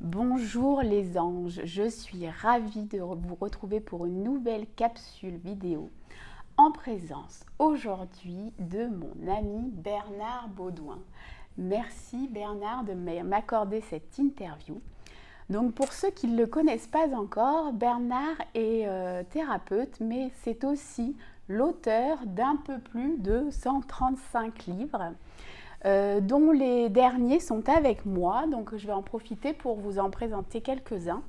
Bonjour les anges, je suis ravie de vous retrouver pour une nouvelle capsule vidéo en présence aujourd'hui de mon ami Bernard Baudouin. Merci Bernard de m'accorder cette interview. Donc pour ceux qui ne le connaissent pas encore, Bernard est thérapeute, mais c'est aussi l'auteur d'un peu plus de 135 livres. Dont les derniers sont avec moi, donc je vais en profiter pour vous en présenter quelques-uns.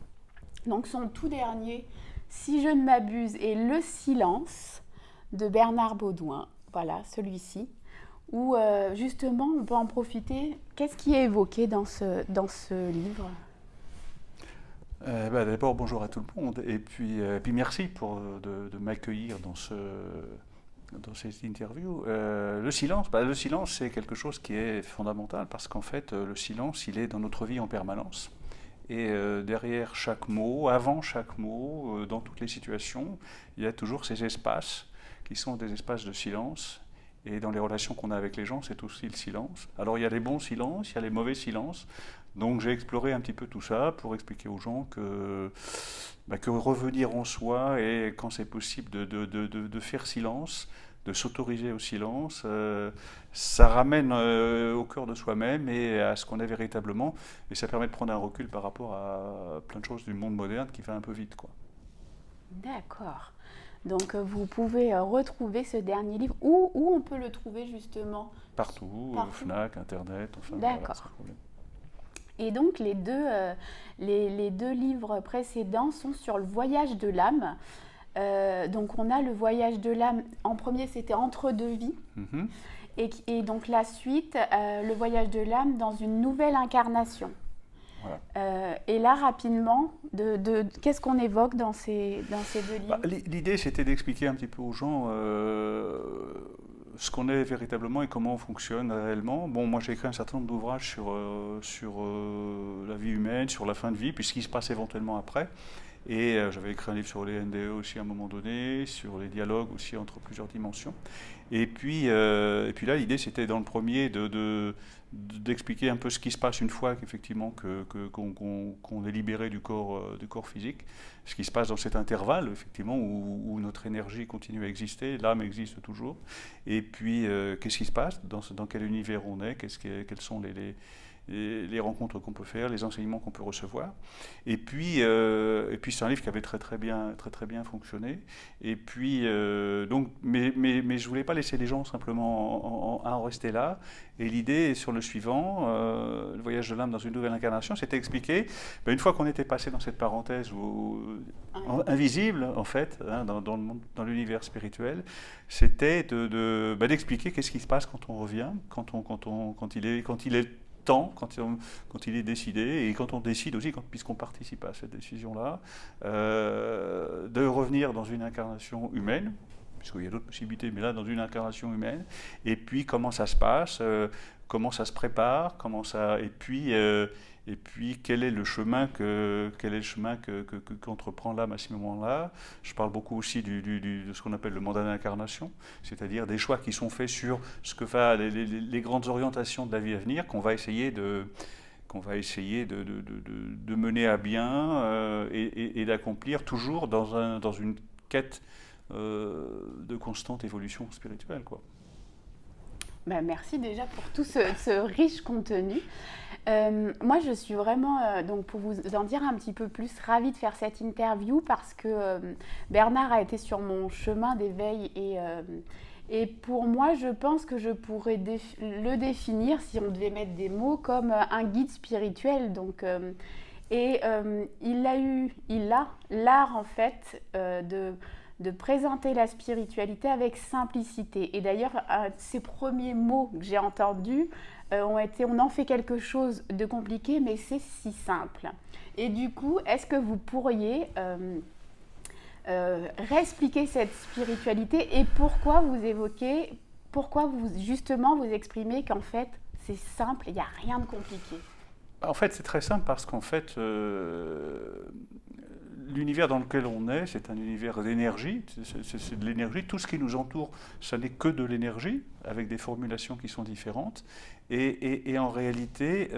Donc son tout dernier, si je ne m'abuse, est Le silence de Bernard Baudouin, voilà celui-ci, où justement on peut en profiter. Qu'est-ce qui est évoqué dans ce livre? D'abord, bonjour à tout le monde, et puis merci de m'accueillir dans cette interview. Le silence, c'est quelque chose qui est fondamental parce qu'en fait, le silence, il est dans notre vie en permanence. Et derrière chaque mot, avant chaque mot, dans toutes les situations, il y a toujours ces espaces qui sont des espaces de silence. Et dans les relations qu'on a avec les gens, c'est aussi le silence. Alors il y a les bons silences, il y a les mauvais silences. Donc j'ai exploré un petit peu tout ça pour expliquer aux gens que revenir en soi et quand c'est possible de faire silence, de s'autoriser au silence, ça ramène au cœur de soi-même et à ce qu'on est véritablement. Et ça permet de prendre un recul par rapport à plein de choses du monde moderne qui va un peu vite, quoi. D'accord. Donc vous pouvez retrouver ce dernier livre. Où on peut le trouver justement? Partout, Partout. Fnac, Internet, enfin voilà, sans D'accord. problème. Et donc les deux livres précédents sont sur le voyage de l'âme. Donc on a le voyage de l'âme, en premier c'était Entre deux vies, Mhm. et donc la suite, le voyage de l'âme dans une nouvelle incarnation. Voilà. Et là rapidement, qu'est-ce qu'on évoque dans ces deux livres? L'idée, c'était d'expliquer un petit peu aux gens ce qu'on est véritablement et comment on fonctionne réellement. Bon, moi, j'ai écrit un certain nombre d'ouvrages sur la vie humaine, sur la fin de vie, puis ce qui se passe éventuellement après. Et j'avais écrit un livre sur les NDE aussi à un moment donné, sur les dialogues aussi entre plusieurs dimensions. Et puis là, l'idée, c'était dans le premier d'expliquer un peu ce qui se passe une fois qu'effectivement qu'on est libéré du corps physique, ce qui se passe dans cet intervalle, effectivement, où notre énergie continue à exister, l'âme existe toujours. Et puis, qu'est-ce qui se passe, dans quel univers on est, quels sont les rencontres qu'on peut faire, les enseignements qu'on peut recevoir. Et puis c'est un livre qui avait très bien fonctionné. Et puis, mais je voulais pas laisser les gens simplement à en rester là. Et l'idée sur le suivant, le voyage de l'âme dans une nouvelle incarnation, c'était expliqué, une fois qu'on était passé dans cette parenthèse invisible, en fait, hein, dans le monde, dans l'univers spirituel, c'était d'expliquer qu'est-ce qui se passe quand on revient, quand il est temps, quand il est décidé, et quand on décide aussi, puisqu'on participe à cette décision-là, de revenir dans une incarnation humaine, puisqu'il y a d'autres possibilités, mais là, dans une incarnation humaine, et puis comment ça se passe, comment ça se prépare, et puis quel est le chemin qu'entreprend l'âme à ce moment-là. Je parle beaucoup aussi de ce qu'on appelle le mandat d'incarnation, c'est-à-dire des choix qui sont faits sur les grandes orientations de la vie à venir qu'on va essayer de mener à bien et d'accomplir toujours dans une quête de constante évolution spirituelle, quoi. Merci déjà pour tout ce riche contenu. Moi, je suis vraiment, donc pour vous en dire un petit peu plus, ravie de faire cette interview parce que Bernard a été sur mon chemin d'éveil et pour moi, je pense que je pourrais le définir, si on devait mettre des mots, comme un guide spirituel. Donc, il a l'art en fait de présenter la spiritualité avec simplicité. Et d'ailleurs, ces premiers mots que j'ai entendus ont été on en fait quelque chose de compliqué, mais c'est si simple. Et du coup, est-ce que vous pourriez réexpliquer cette spiritualité et pourquoi vous justement vous exprimez qu'en fait c'est simple, il n'y a rien de compliqué? En fait, c'est très simple parce qu'en fait, l'univers dans lequel on est, c'est un univers d'énergie, c'est de l'énergie. Tout ce qui nous entoure, ça n'est que de l'énergie, avec des formulations qui sont différentes. Et en réalité,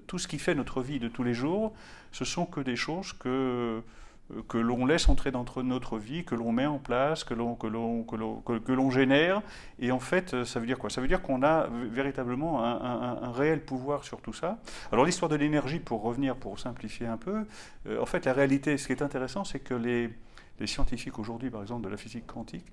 tout ce qui fait notre vie de tous les jours, ce sont que des choses que l'on laisse entrer dans notre vie, que l'on met en place, que l'on génère. Et en fait, ça veut dire quoi? Ça veut dire qu'on a véritablement un réel pouvoir sur tout ça. Alors l'histoire de l'énergie, pour revenir, pour simplifier un peu, en fait la réalité, ce qui est intéressant, c'est que les scientifiques aujourd'hui, par exemple de la physique quantique,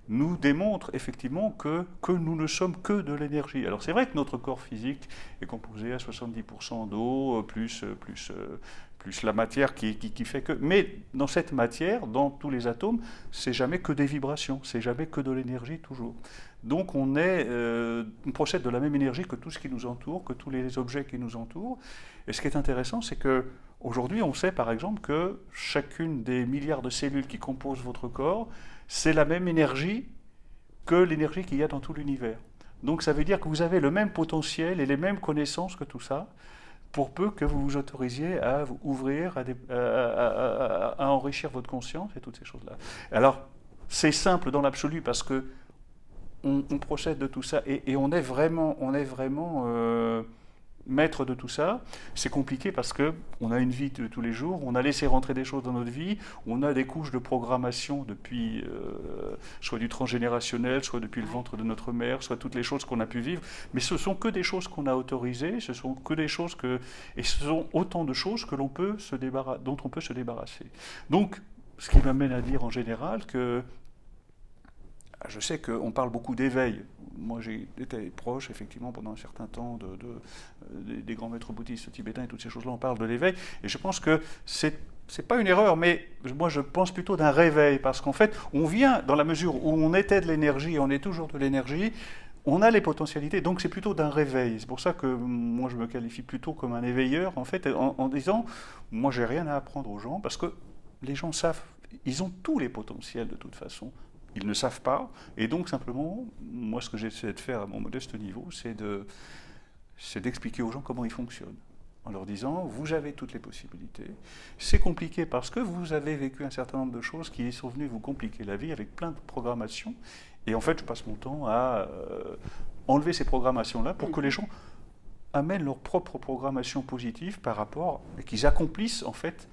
nous démontrent effectivement que nous ne sommes que de l'énergie. Alors c'est vrai que notre corps physique est composé à 70% d'eau, plus la matière qui fait que... Mais dans cette matière, dans tous les atomes, c'est jamais que des vibrations, c'est jamais que de l'énergie toujours. Donc on procède de la même énergie que tout ce qui nous entoure, que tous les objets qui nous entourent. Et ce qui est intéressant, c'est que aujourd'hui, on sait par exemple que chacune des milliards de cellules qui composent votre corps, c'est la même énergie que l'énergie qu'il y a dans tout l'univers. Donc ça veut dire que vous avez le même potentiel et les mêmes connaissances que tout ça, pour peu que vous vous autorisiez à vous ouvrir, à enrichir votre conscience et toutes ces choses-là. Alors, c'est simple dans l'absolu parce que on procède de tout ça et on est vraiment maître de tout ça. C'est compliqué parce qu'on a une vie de tous les jours, on a laissé rentrer des choses dans notre vie, on a des couches de programmation depuis, soit du transgénérationnel, soit depuis le ventre de notre mère, soit toutes les choses qu'on a pu vivre, mais ce sont que des choses qu'on a autorisées, ce sont que des choses et ce sont autant de choses que dont on peut se débarrasser. Donc, ce qui m'amène à dire en général que je sais qu'on parle beaucoup d'éveil. Moi, j'ai été proche, effectivement, pendant un certain temps, des grands maîtres bouddhistes tibétains et toutes ces choses-là. On parle de l'éveil. Et je pense que c'est pas une erreur, mais moi, je pense plutôt d'un réveil. Parce qu'en fait, on vient, dans la mesure où on était de l'énergie, on est toujours de l'énergie, on a les potentialités. Donc, c'est plutôt d'un réveil. C'est pour ça que moi, je me qualifie plutôt comme un éveilleur, en fait, en disant, moi, j'ai rien à apprendre aux gens, parce que les gens savent, ils ont tous les potentiels de toute façon. Ils ne savent pas, et donc simplement, moi ce que j'essaie de faire à mon modeste niveau, c'est d'expliquer aux gens comment ils fonctionnent, en leur disant, vous avez toutes les possibilités, c'est compliqué parce que vous avez vécu un certain nombre de choses qui sont venues vous compliquer la vie avec plein de programmations, et en fait je passe mon temps à enlever ces programmations-là pour que les gens amènent leur propre programmation positive par rapport, et qu'ils accomplissent en fait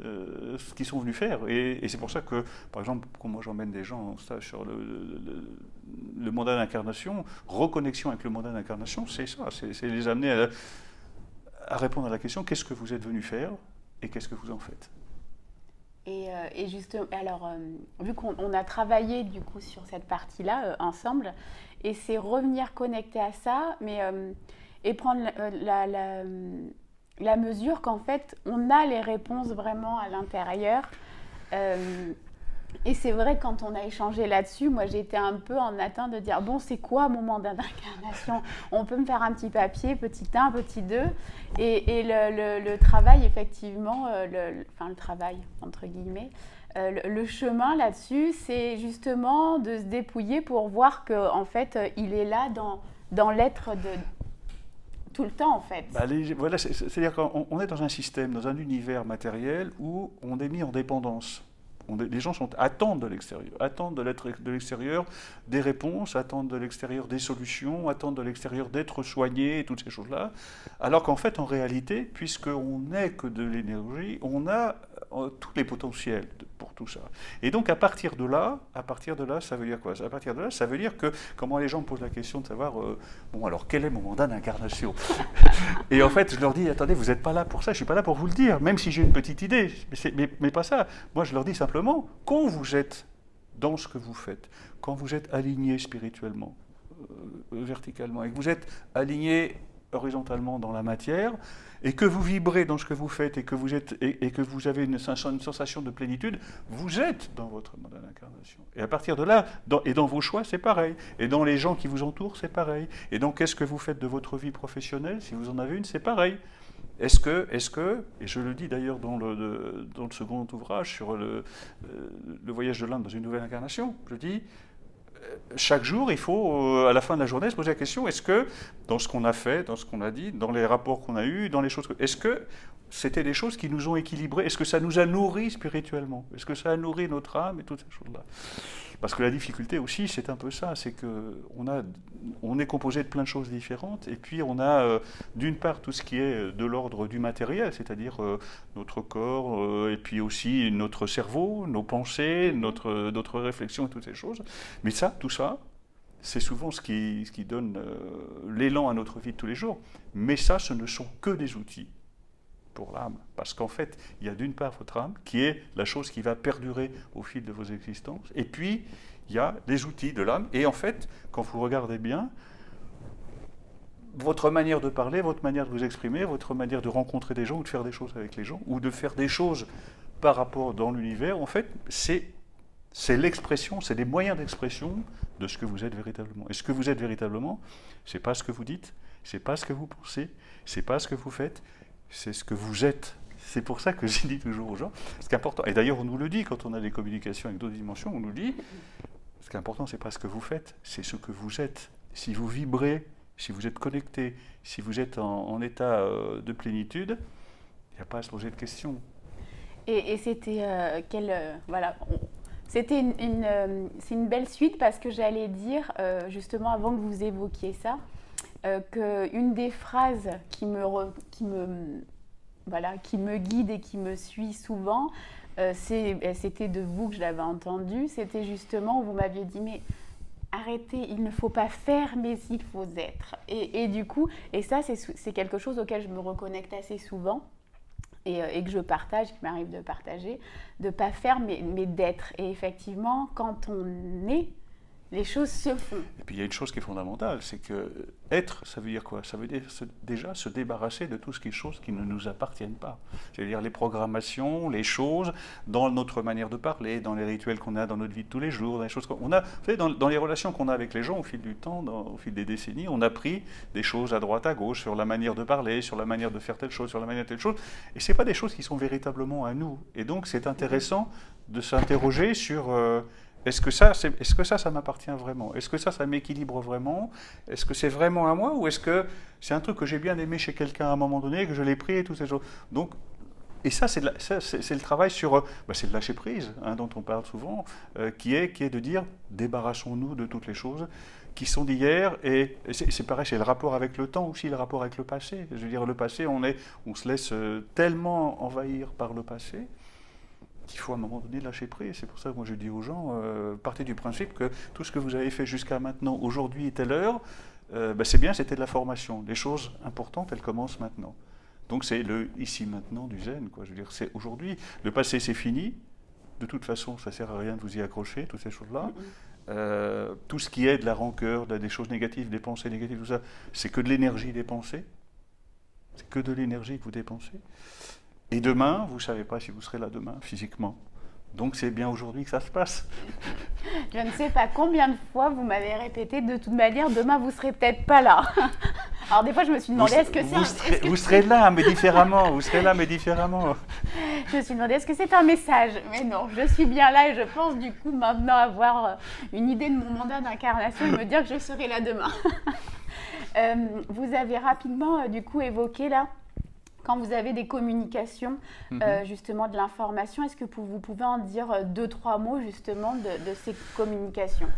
ce qu'ils sont venus faire. Et c'est pour ça que, par exemple, quand moi j'emmène des gens en stage sur le mandat d'incarnation, reconnexion avec le mandat d'incarnation, c'est ça, c'est les amener à répondre à la question, qu'est-ce que vous êtes venus faire et qu'est-ce que vous en faites? Et justement, alors, vu qu'on a travaillé du coup sur cette partie-là ensemble, et c'est revenir connecté à ça, mais et prendre la mesure qu'en fait, on a les réponses vraiment à l'intérieur. Et c'est vrai, quand on a échangé là-dessus, moi j'étais un peu en attente de dire, bon, c'est quoi mon mandat d'incarnation? On peut me faire un petit papier, petit 1, petit 2. Et le travail, effectivement, enfin le travail, entre guillemets, le chemin là-dessus, c'est justement de se dépouiller pour voir qu'en fait, il est là dans l'être de... tout le temps en fait. Voilà, c'est-à-dire qu'on est dans un système, dans un univers matériel où on est mis en dépendance. Les gens attendent de l'extérieur des réponses, attendent de l'extérieur des solutions, attendent de l'extérieur d'être soignés et toutes ces choses-là. Alors qu'en fait, en réalité, puisqu'on n'est que de l'énergie, on a tous les potentiels pour tout ça. Et donc à partir de là, ça veut dire quoi? À partir de là, ça veut dire que, comment les gens me posent la question de savoir, bon alors quel est mon mandat d'incarnation? Et en fait, je leur dis, attendez, vous n'êtes pas là pour ça, je ne suis pas là pour vous le dire, même si j'ai une petite idée, mais pas ça. Moi, je leur dis simplement, quand vous êtes dans ce que vous faites, quand vous êtes aligné spirituellement, verticalement, et que vous êtes aligné horizontalement dans la matière, et que vous vibrez dans ce que vous faites, et que vous avez une sensation de plénitude, vous êtes dans votre mandat d'incarnation. Et à partir de là, dans vos choix, c'est pareil. Et dans les gens qui vous entourent, c'est pareil. Et donc, qu'est-ce que vous faites de votre vie professionnelle? Si vous en avez une, c'est pareil. Est-ce que, et je le dis d'ailleurs dans le second ouvrage sur le voyage de l'âme dans une nouvelle incarnation, je dis, chaque jour, il faut, à la fin de la journée, se poser la question, est-ce que, dans ce qu'on a fait, dans ce qu'on a dit, dans les rapports qu'on a eus, dans les choses, est-ce que c'était des choses qui nous ont équilibrés? Est-ce que ça nous a nourris spirituellement? Est-ce que ça a nourri notre âme et toutes ces choses-là? Parce que la difficulté aussi, c'est un peu ça, c'est qu'on est composé de plein de choses différentes, et puis on a d'une part tout ce qui est de l'ordre du matériel, c'est-à-dire notre corps, et puis aussi notre cerveau, nos pensées, notre réflexion et toutes ces choses. Mais ça, tout ça, c'est souvent ce qui donne l'élan à notre vie de tous les jours. Mais ça, ce ne sont que des outils pour l'âme. Parce qu'en fait, il y a d'une part votre âme, qui est la chose qui va perdurer au fil de vos existences, et puis il y a les outils de l'âme. Et en fait, quand vous regardez bien, votre manière de parler, votre manière de vous exprimer, votre manière de rencontrer des gens ou de faire des choses avec les gens, ou de faire des choses par rapport dans l'univers, en fait, c'est l'expression, c'est des moyens d'expression de ce que vous êtes véritablement. Et ce que vous êtes véritablement, c'est pas ce que vous dites, c'est pas ce que vous pensez, c'est pas ce que vous faites, c'est ce que vous êtes. C'est pour ça que je dis toujours aux gens, ce qui est important, et d'ailleurs on nous le dit quand on a des communications avec d'autres dimensions, on nous dit, ce qui est important, c'est pas ce que vous faites, c'est ce que vous êtes. Si vous vibrez, si vous êtes connecté, si vous êtes en état de plénitude, il n'y a pas à se poser de questions. Et c'était voilà, c'était c'est une belle suite parce que j'allais dire, justement avant que vous évoquiez ça, qu'une des phrases qui me guide et qui me suit souvent, c'était de vous que je l'avais entendu, c'était justement où vous m'aviez dit mais arrêtez, il ne faut pas faire mais il faut être. Et du coup, et ça c'est quelque chose auquel je me reconnecte assez souvent. Et que je partage, qui m'arrive de partager, de ne pas faire mais d'être. Et effectivement, quand on est, les choses se font. Et puis il y a une chose qui est fondamentale, c'est que être, ça veut dire quoi? Ça veut dire déjà se débarrasser de tout ce qui est choses qui ne nous appartiennent pas. C'est-à-dire les programmations, les choses, dans notre manière de parler, dans les rituels qu'on a dans notre vie de tous les jours, dans les choses qu'on a. Vous savez, dans les relations qu'on a avec les gens au fil du temps, au fil des décennies, on a pris des choses à droite, à gauche, sur la manière de parler, sur la manière de faire telle chose, sur la manière de telle chose. Et ce n'est pas des choses qui sont véritablement à nous. Et donc c'est intéressant de s'interroger sur... Est-ce que ça m'appartient vraiment? Est-ce que ça m'équilibre vraiment? Est-ce que c'est vraiment à moi? Ou est-ce que c'est un truc que j'ai bien aimé chez quelqu'un à un moment donné, que je l'ai pris et toutes ces choses? Donc, et ça, c'est le travail sur... c'est le lâcher-prise, hein, dont on parle souvent, qui est de dire, débarrassons-nous de toutes les choses qui sont d'hier. Et c'est pareil, c'est le rapport avec le temps aussi, le rapport avec le passé. Je veux dire, le passé, on se laisse tellement envahir par le passé, qu'il faut à un moment donné lâcher prise. C'est pour ça que moi je dis aux gens, partez du principe que tout ce que vous avez fait jusqu'à maintenant, aujourd'hui et telle heure, c'est bien, c'était de la formation. Les choses importantes, elles commencent maintenant. Donc c'est le ici maintenant du zen, quoi. Je veux dire, c'est aujourd'hui. Le passé, c'est fini. De toute façon, ça ne sert à rien de vous y accrocher, toutes ces choses-là. Tout ce qui est de la rancœur, des choses négatives, des pensées négatives, tout ça, c'est que de l'énergie dépensée. C'est que de l'énergie que vous dépensez. Et demain, vous ne savez pas si vous serez là demain, physiquement. Donc c'est bien aujourd'hui que ça se passe. Je ne sais pas combien de fois vous m'avez répété, de toute manière, demain vous ne serez peut-être pas là. Alors des fois je me suis demandé, vous serez là, mais différemment. Vous serez là, mais différemment. Je me suis demandé, est-ce que c'est un message? Mais non, je suis bien là et je pense du coup maintenant avoir une idée de mon mandat d'incarnation et me dire que je serai là demain. Vous avez rapidement du coup évoqué là, quand vous avez des communications, justement de l'information, est-ce que vous pouvez en dire 2-3 mots justement de ces communications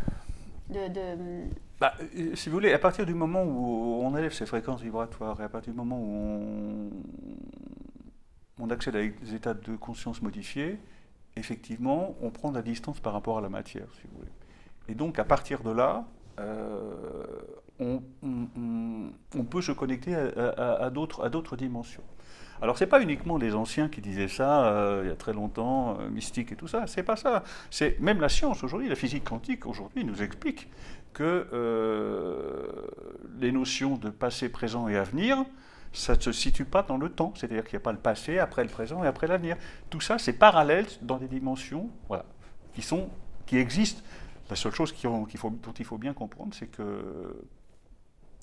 si vous voulez, à partir du moment où on élève ses fréquences vibratoires et à partir du moment où on accède à des états de conscience modifiés, effectivement, on prend de la distance par rapport à la matière, si vous voulez. Et donc, à partir de là, on peut se connecter à d'autres dimensions. Alors, ce n'est pas uniquement les anciens qui disaient ça il y a très longtemps, mystique et tout ça, c'est pas ça. C'est même la science aujourd'hui, la physique quantique aujourd'hui nous explique que les notions de passé, présent et avenir, ça ne se situe pas dans le temps, c'est-à-dire qu'il n'y a pas le passé, après le présent et après l'avenir. Tout ça, c'est parallèle dans des dimensions voilà, qui existent. La seule chose dont il faut bien comprendre, c'est que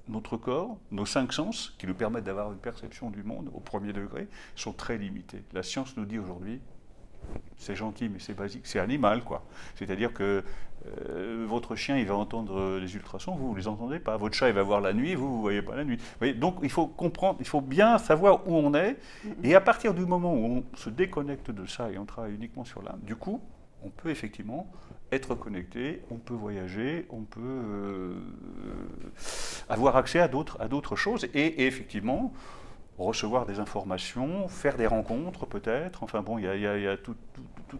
notre corps, nos 5 sens, qui nous permettent d'avoir une perception du monde au premier degré, sont très limités. La science nous dit aujourd'hui, c'est gentil, mais c'est basique, c'est animal, quoi. C'est-à-dire que votre chien, il va entendre les ultrasons, vous ne les entendez pas. Votre chat, il va voir la nuit, vous ne voyez pas la nuit. Vous voyez, donc, il faut comprendre, il faut bien savoir où on est. Et à partir du moment où on se déconnecte de ça et on travaille uniquement sur l'âme, du coup, on peut effectivement être connecté, on peut voyager, on peut avoir accès à d'autres choses. Et effectivement, recevoir des informations, faire des rencontres peut-être, enfin bon, il y a tout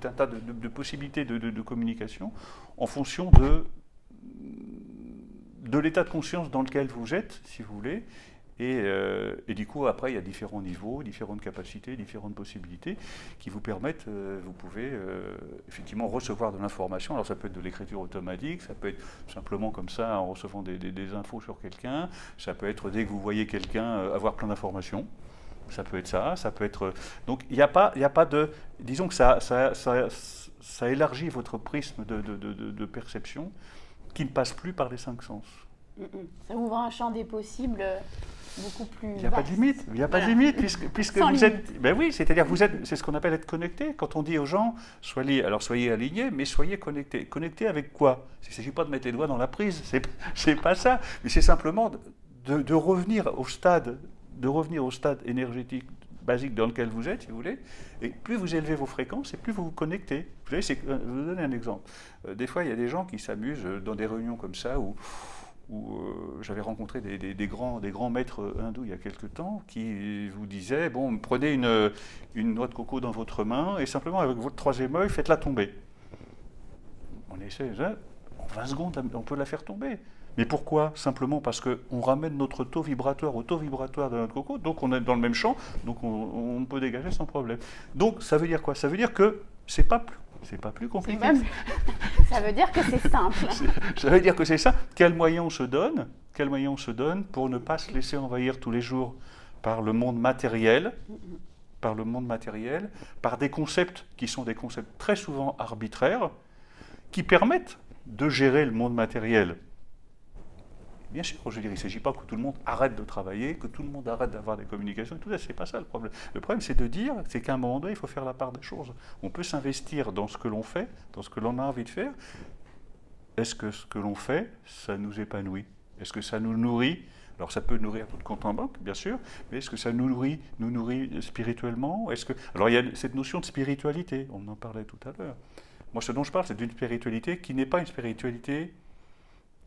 un tas de possibilités de communication en fonction de l'état de conscience dans lequel vous êtes, si vous voulez, et du coup après il y a différents niveaux, différentes capacités, différentes possibilités qui vous permettent, vous pouvez effectivement recevoir de l'information, alors ça peut être de l'écriture automatique, ça peut être simplement comme ça en recevant des infos sur quelqu'un, ça peut être dès que vous voyez quelqu'un avoir plein d'informations. Ça peut être ça, ça peut être... Donc il n'y a pas de... Disons que ça élargit votre prisme de perception qui ne passe plus par les 5 sens. Ça ouvre un champ des possibles beaucoup plus Il n'y a pas de limite, il n'y a pas de limite puisque vous êtes... Ben oui, c'est-à-dire que vous êtes... C'est ce qu'on appelle être connecté. Quand on dit aux gens, soyez alignés, mais soyez connectés. Connectés avec quoi? Il ne s'agit pas de mettre les doigts dans la prise, c'est pas ça. Mais c'est simplement de revenir au stade énergétique basique dans lequel vous êtes, si vous voulez, et plus vous élevez vos fréquences, et plus vous vous connectez. Vous savez, je vais vous donner un exemple. Des fois, il y a des gens qui s'amusent dans des réunions comme ça, où j'avais rencontré des grands maîtres hindous il y a quelque temps, qui vous disaient, bon, prenez une noix de coco dans votre main, et simplement avec votre troisième œil, faites-la tomber. On essaie, en 20 secondes, on peut la faire tomber. Mais pourquoi? Simplement parce qu'on ramène notre taux vibratoire au taux vibratoire de notre coco, donc on est dans le même champ, donc on peut dégager sans problème. Donc ça veut dire quoi? Ça veut dire que c'est pas plus compliqué. Ça veut dire que c'est simple. Ça veut dire que c'est ça. Quel moyen on se donne pour ne pas se laisser envahir tous les jours par le monde matériel, par des concepts qui sont des concepts très souvent arbitraires, qui permettent de gérer le monde matériel. Bien sûr, je veux dire, il ne s'agit pas que tout le monde arrête de travailler, que tout le monde arrête d'avoir des communications, et tout ça, c'est pas ça le problème. Le problème, c'est de dire, c'est qu'à un moment donné, il faut faire la part des choses. On peut s'investir dans ce que l'on fait, dans ce que l'on a envie de faire. Est-ce que ce que l'on fait, ça nous épanouit? Est-ce que ça nous nourrit? Alors ça peut nourrir tout compte en banque, bien sûr, mais est-ce que ça nous nourrit spirituellement? Alors il y a cette notion de spiritualité, on en parlait tout à l'heure. Moi, ce dont je parle, c'est d'une spiritualité qui n'est pas une spiritualité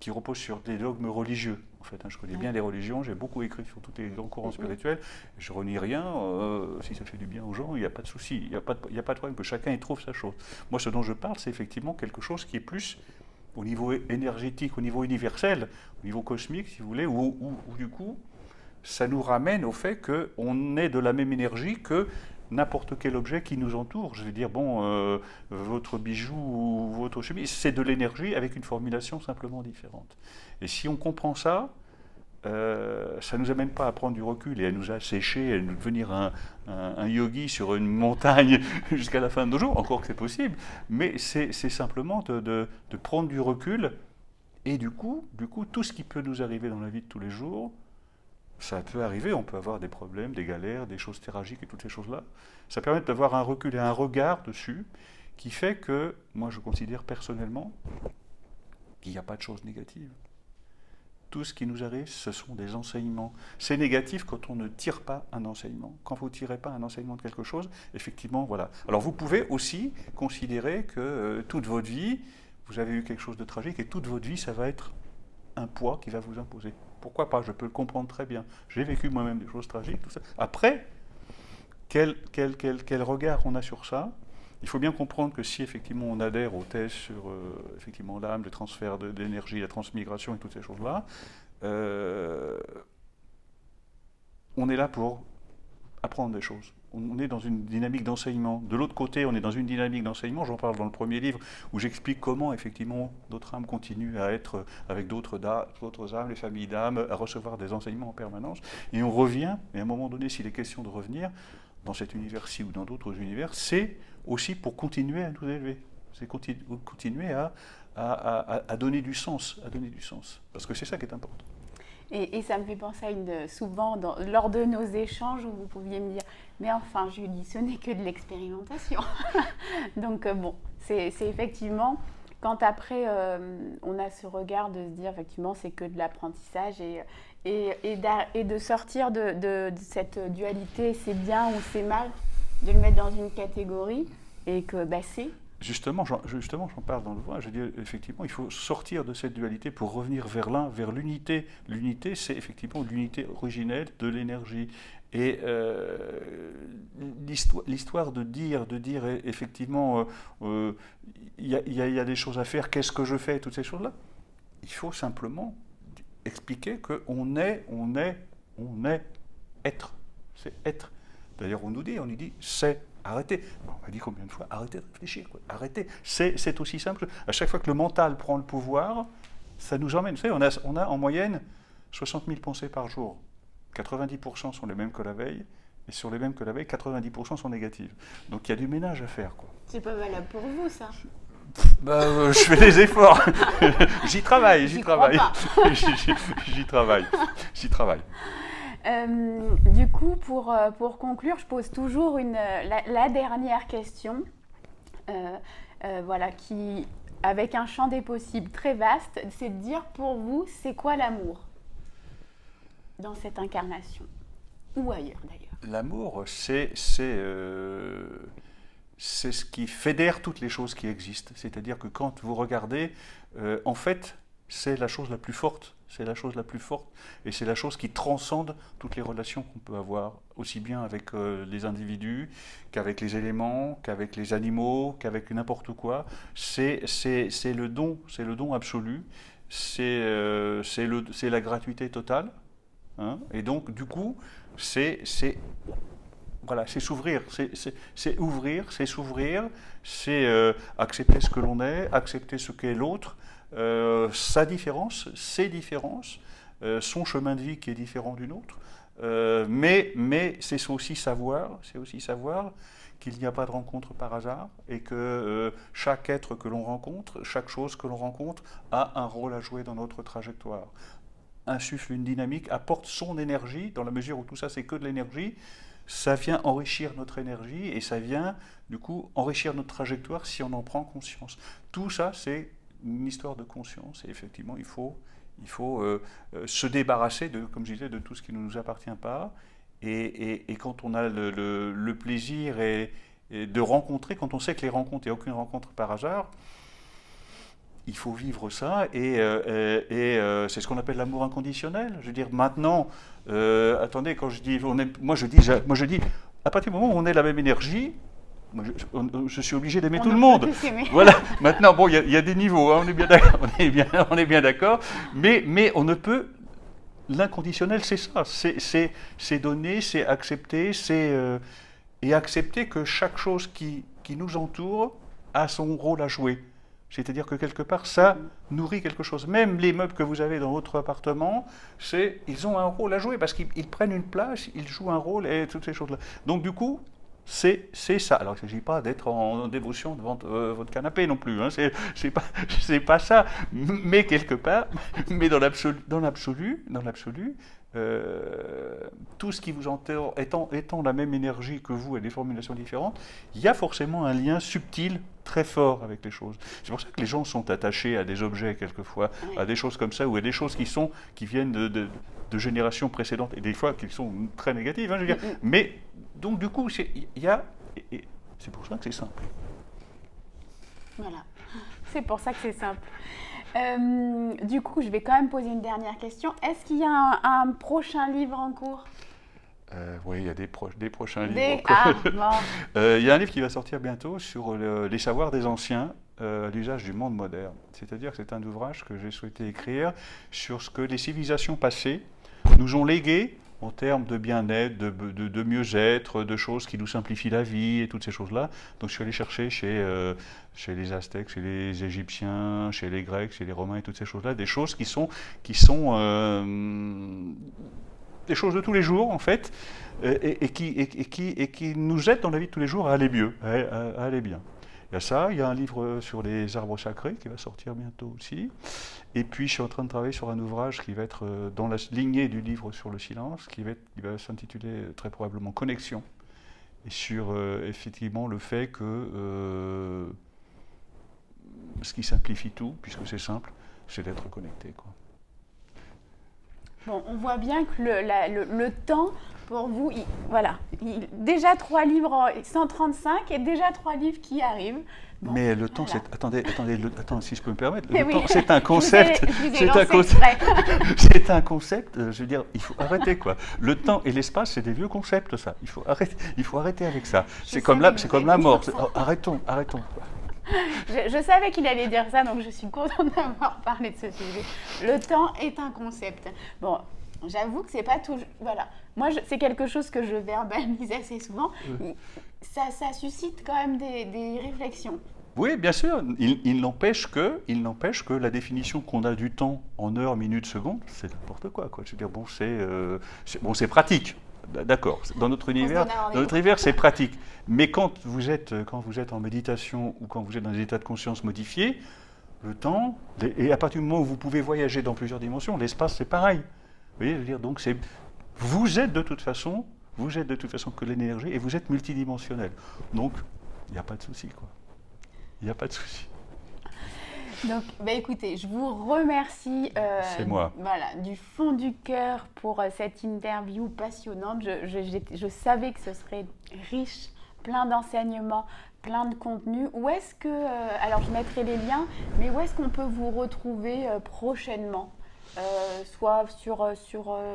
qui repose sur des dogmes religieux. En fait, je connais bien les religions, j'ai beaucoup écrit sur tous les grands courants spirituels, je renie rien, si ça fait du bien aux gens, il n'y a pas de souci, il n'y a pas de problème, que chacun y trouve sa chose. Moi, ce dont je parle, c'est effectivement quelque chose qui est plus au niveau énergétique, au niveau universel, au niveau cosmique, si vous voulez, où du coup, ça nous ramène au fait qu'on est de la même énergie que n'importe quel objet qui nous entoure. Je veux dire, bon, votre bijou ou votre chemise, c'est de l'énergie avec une formulation simplement différente. Et si on comprend ça, ça ne nous amène pas à prendre du recul et à nous assécher, à nous devenir un yogi sur une montagne jusqu'à la fin de nos jours, encore que c'est possible, mais c'est simplement de prendre du recul et du coup, tout ce qui peut nous arriver dans la vie de tous les jours, ça peut arriver, on peut avoir des problèmes, des galères, des choses tragiques et toutes ces choses-là. Ça permet d'avoir un recul et un regard dessus qui fait que, moi je considère personnellement qu'il n'y a pas de choses négatives. Tout ce qui nous arrive, ce sont des enseignements. C'est négatif quand on ne tire pas un enseignement. Quand vous ne tirez pas un enseignement de quelque chose, effectivement, voilà. Alors vous pouvez aussi considérer que toute votre vie, vous avez eu quelque chose de tragique et toute votre vie, ça va être un poids qui va vous imposer. Pourquoi pas? Je peux le comprendre très bien. J'ai vécu moi-même des choses tragiques, tout ça. Après, quel regard on a sur ça? Il faut bien comprendre que si effectivement on adhère aux thèses sur effectivement l'âme, le transfert d'énergie, la transmigration et toutes ces choses-là, on est là pour apprendre des choses. On est dans une dynamique d'enseignement. De l'autre côté, on est dans une dynamique d'enseignement, j'en parle dans le premier livre, où j'explique comment, effectivement, d'autres âmes continuent à être avec d'autres âmes, les familles d'âmes, à recevoir des enseignements en permanence. Et on revient, et à un moment donné, s'il est question de revenir, dans cet univers-ci ou dans d'autres univers, c'est aussi pour continuer à nous élever. C'est continuer à donner du sens, parce que c'est ça qui est important. Et ça me fait penser à souvent, lors de nos échanges, où vous pouviez me dire, mais enfin Julie, ce n'est que de l'expérimentation. Donc bon, c'est effectivement, quand après on a ce regard de se dire, effectivement, c'est que de l'apprentissage et de sortir de cette dualité, c'est bien ou c'est mal, de le mettre dans une catégorie et que c'est. Justement, j'en parle dans l'ouvrage. Je dis effectivement, il faut sortir de cette dualité pour revenir vers l'un, vers l'unité. L'unité, c'est effectivement l'unité originelle de l'énergie. Et l'histoire de dire effectivement, il y a des choses à faire, qu'est-ce que je fais, toutes ces choses-là, il faut simplement expliquer qu'on est être. C'est être. D'ailleurs, on nous dit, c'est. Arrêtez. On m'a dit combien de fois, arrêtez de réfléchir. Quoi. Arrêtez. C'est aussi simple. À chaque fois que le mental prend le pouvoir, ça nous emmène. Vous savez, on a en moyenne 60 000 pensées par jour. 90% sont les mêmes que la veille. Et sur les mêmes que la veille, 90% sont négatives. Donc il y a du ménage à faire. Quoi. C'est pas valable pour vous, ça. Je fais des efforts. J'y travaille. J'y travaille. Du coup, pour conclure, je pose toujours la dernière question, voilà, qui, avec un champ des possibles très vaste, c'est de dire pour vous, c'est quoi l'amour dans cette incarnation ou ailleurs d'ailleurs. L'amour, c'est ce qui fédère toutes les choses qui existent. C'est-à-dire que quand vous regardez, en fait, c'est la chose la plus forte. C'est la chose la plus forte et c'est la chose qui transcende toutes les relations qu'on peut avoir, aussi bien avec les individus qu'avec les éléments, qu'avec les animaux, qu'avec n'importe quoi. C'est le don absolu, c'est la gratuité totale. Hein, et donc, du coup, c'est s'ouvrir, c'est ouvrir, c'est s'ouvrir, c'est accepter ce que l'on est, accepter ce qu'est l'autre. Sa différence, ses différences, son chemin de vie qui est différent du nôtre, mais c'est aussi savoir qu'il n'y a pas de rencontre par hasard et que chaque être que l'on rencontre, chaque chose que l'on rencontre a un rôle à jouer dans notre trajectoire, insuffle une dynamique, apporte son énergie, dans la mesure où tout ça c'est que de l'énergie, ça vient enrichir notre énergie et ça vient du coup enrichir notre trajectoire si on en prend conscience. Tout ça c'est une histoire de conscience et effectivement il faut se débarrasser comme je disais, de tout ce qui ne nous appartient pas et quand on a le plaisir et de rencontrer, quand on sait que les rencontres, il n'y a aucune rencontre par hasard, il faut vivre ça et c'est ce qu'on appelle l'amour inconditionnel. Je veux dire maintenant, attendez, quand je dis, moi je dis, à partir du moment où on est la même énergie, je suis obligé d'aimer tout le monde. Voilà. Maintenant, bon, il y a des niveaux, hein, on est bien d'accord. Mais on ne peut. L'inconditionnel, c'est ça. C'est donner, c'est accepter, et accepter que chaque chose qui nous entoure a son rôle à jouer. C'est-à-dire que quelque part, ça nourrit quelque chose. Même les meubles que vous avez dans votre appartement, ils ont un rôle à jouer parce qu'ils prennent une place, ils jouent un rôle et toutes ces choses-là. Donc du coup, c'est ça. Alors, il ne s'agit pas d'être en dévotion devant votre canapé non plus. Hein. C'est pas ça. Mais quelque part, mais dans l'absolu, tout ce qui vous entoure étant la même énergie que vous et des formulations différentes, il y a forcément un lien subtil très fort avec les choses. C'est pour ça que les gens sont attachés à des objets quelquefois, à des choses comme ça, ou à des choses qui viennent de générations précédentes, et des fois qui sont très négatives, hein, je veux dire. Mais donc du coup, c'est pour ça que c'est simple. Voilà, c'est pour ça que c'est simple. Du coup, je vais quand même poser une dernière question. Est-ce qu'il y a un prochain livre en cours ? Oui, il y a des prochains livres. Il y a un livre qui va sortir bientôt sur les savoirs des anciens à l'usage du monde moderne. C'est-à-dire que c'est un ouvrage que j'ai souhaité écrire sur ce que les civilisations passées nous ont légué en termes de bien-être, de mieux-être, de choses qui nous simplifient la vie et toutes ces choses-là. Donc je suis allé chercher chez les Aztèques, chez les Égyptiens, chez les Grecs, chez les Romains et toutes ces choses-là, des choses qui sont des choses de tous les jours en fait, et qui nous aident dans la vie de tous les jours à aller mieux, à aller bien. Il y a ça, il y a un livre sur les arbres sacrés qui va sortir bientôt aussi. Et puis je suis en train de travailler sur un ouvrage qui va être dans la lignée du livre sur le silence, qui va s'intituler très probablement Connexion. Et sur effectivement le fait que ce qui simplifie tout, puisque c'est simple, c'est d'être connecté, quoi. Bon, on voit bien que le temps, pour vous, voilà, déjà 3 livres en 135 et déjà 3 livres qui arrivent. Bon, mais le temps, voilà. attends, si je peux me permettre, Mais le oui, temps, c'est un concept, c'est un concept, je veux dire, il faut arrêter, quoi. Le temps et l'espace, c'est des vieux concepts, ça. Il faut arrêter avec ça. C'est comme la mort. Arrêtons, quoi. Je savais qu'il allait dire ça, donc je suis contente d'avoir parlé de ce sujet. Le temps est un concept. Bon, j'avoue que c'est pas toujours... Voilà. Moi, c'est quelque chose que je verbalise assez souvent. Ça suscite quand même des réflexions. Oui, bien sûr. Il n'empêche que la définition qu'on a du temps en heures, minutes, secondes, c'est n'importe quoi, quoi. Je veux dire, bon, c'est pratique. D'accord. Dans notre univers, c'est pratique. Mais quand vous êtes en méditation ou quand vous êtes dans des états de conscience modifiés, le temps, et à partir du moment où vous pouvez voyager dans plusieurs dimensions, l'espace, c'est pareil. Vous voyez, je veux dire, donc vous êtes de toute façon que l'énergie et vous êtes multidimensionnel. Donc, il n'y a pas de souci, quoi. Il n'y a pas de souci. Donc, écoutez, je vous remercie c'est moi. Voilà, du fond du cœur pour cette interview passionnante. Je savais que ce serait riche, plein d'enseignements, plein de contenu. Où est-ce que, alors je mettrai les liens, mais où est-ce qu'on peut vous retrouver prochainement soit sur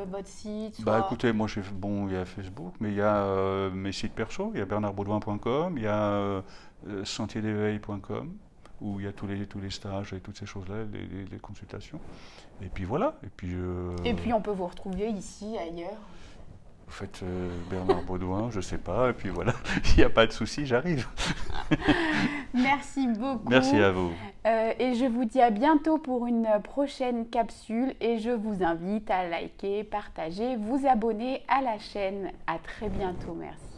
votre site, soit... Écoutez, moi, il y a Facebook, mais il y a mes sites perso, il y a bernardbaudouin.com, il y a sentierdeveil.com, où il y a tous les stages et toutes ces choses-là, les consultations. Et puis voilà. Et puis on peut vous retrouver ici, ailleurs. Vous faites Bernard Baudouin, je ne sais pas, et puis voilà, il n'y a pas de souci, j'arrive. Merci beaucoup. Merci à vous. Et je vous dis à bientôt pour une prochaine capsule et je vous invite à liker, partager, vous abonner à la chaîne. À très bientôt, merci.